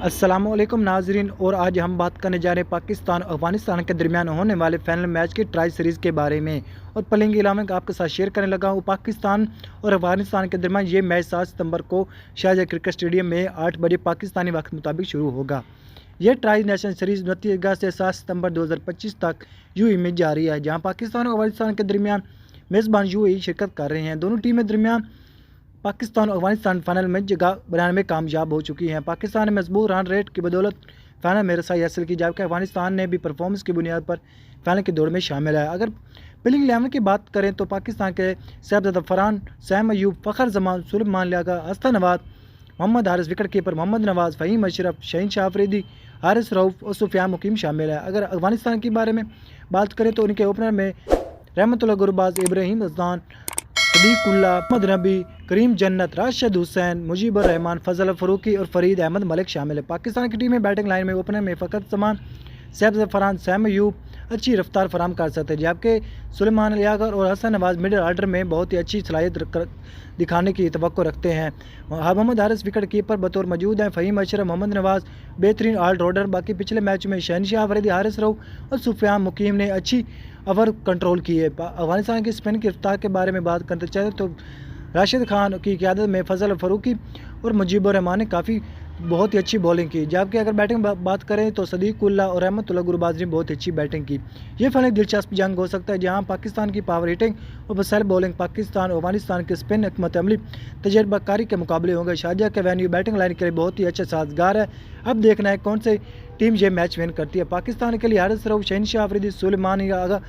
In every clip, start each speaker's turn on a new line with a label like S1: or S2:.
S1: अस्सलामुअलैकुम नाजरीन, और आज हम बात करने जा रहे हैं पाकिस्तान और अफगानिस्तान के दरमियान होने वाले फाइनल मैच की ट्राई सीरीज़ के बारे में। और प्लेइंग 11 का आपके साथ शेयर करने लगा हूँ। पाकिस्तान और अफगानिस्तान के दरमियान ये मैच 7 सितंबर को शारजाह क्रिकेट स्टेडियम में 8 बजे पाकिस्तानी वक्त मुताबिक शुरू होगा। यह ट्राई नेशन सीरीज़ 29 अगस्त से 7 सितंबर 2025 तक यूएई में जारी है, जहाँ पाकिस्तान और अफगानिस्तान के दरमियान मेज़बान यूएई शिरकत कर रहे हैं। दोनों टीमें दरमियान पाकिस्तान और अफगानिस्तान फाइनल में जगह बनाने में कामयाब हो चुकी हैं। पाकिस्तान ने मजबूत रन रेट की बदौलत फाइनल में रसाई हासिल की, जबकि अफगानिस्तान ने भी परफॉर्मेंस की बुनियाद पर फाइनल की दौड़ में शामिल है। अगर प्लेइंग 11 की बात करें तो पाकिस्तान के शहजादा फरहान, सैम अयूब, फ़खर जमान, सुलेमान लियाका, अस्ता नवाज, मोहम्मद हारिस, विकेट कीपर मोहम्मद नवाज, फ़हीम अशरफ, शहीन शाह अफरीदी, हारिस रऊफ़ और सुफियान मुकीम शामिल है। अगर अफगानिस्तान के बारे में बात करें तो उनके ओपनर में रहमतुल्लाह गुरबाज, इब्राहिम अजदान, सदीकुल्ला, मोहम्मद नबी, करीम जन्नत, राशिद हुसैन, मुजीबर रहमान, फजल फ़रूकी और फरीद अहमद मलिक शामिल है। पाकिस्तान की टीम में बैटिंग लाइन में ओपनर में फ़खर जमान, शहजादा फरहान, सैम अयूब अच्छी रफ्तार फराम कर सकते हैं, जबकि सुलेमान लियाका और हसन नवाज मिडिल ऑर्डर में बहुत ही अच्छी सलाहियत दिखाने की तवक्को रखते हैं। मोहम्मद हारिस विकेट कीपर बतौर मौजूद हैं। फ़हीम अशरफ, मोहम्मद नवाज बेहतरीन ऑलराउंडर। बाकी पिछले मैच में शहीन शाह अफरीदी, हारिस रऊफ़ और सुफियान मुकीम ने अच्छी ओवर कंट्रोल किए। अफगानिस्तान की स्पिन की रफ्तार के बारे में बात करते चाहें तो राशिद खान की क़यादत में फजल फ़रूकी और मुजीबर रहमान ने काफ़ी बहुत ही अच्छी बॉलिंग की, जबकि अगर बैटिंग बात करें तो सदीकुल्ला और रहमतुल्लाह गुरबाज ने बहुत अच्छी बैटिंग की। ये फाइनल दिलचस्प जंग हो सकता है, जहां पाकिस्तान की पावर हिटिंग और वसाइल बॉलिंग पाकिस्तान और अफगानिस्तान के स्पिन हिकमत अमली तजर्बाकारी के मुकाबले होंगे। शारजाह के वेन्यू बैटिंग लाइन के लिए बहुत ही अच्छा साजगार है। अब देखना है कौन सी टीम ये मैच विन करती है। पाकिस्तान के लिए हारिस रऊफ़, शहीन शाह अफरीदी, सुलेमान लियाका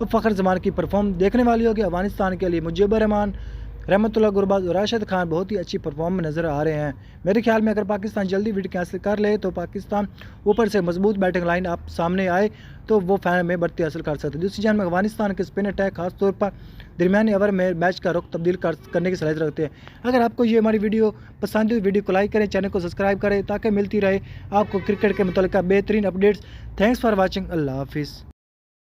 S1: और फ़खर जमान की परफॉर्म देखने वाली होगी। अफगानिस्तान के लिए मुजीबर रहमान, रहमतुल्लाह गुरबाज और राशिद खान बहुत ही अच्छी परफॉर्म में नज़र आ रहे हैं। मेरे ख्याल में अगर पाकिस्तान जल्दी विकेट हासिल कर ले तो पाकिस्तान ऊपर से मजबूत बैटिंग लाइन आप सामने आए तो वो फाइनल में बढ़ती हासिल कर सकते हैं। दूसरी जान में अफगानिस्तान के स्पिन अटैक खासतौर पर दरमियानी ओवर में मैच का रुख तब्दील करने की सलाहियत रखते हैं। अगर आपको ये हमारी वीडियो पसंद है तो वीडियो को लाइक करें, चैनल को सब्सक्राइब करें ताकि मिलती रहे आपको क्रिकेट के मुताल्लिक़ बेहतरीन अपडेट्स। Thanks for watching. अल्लाह हाफिज़।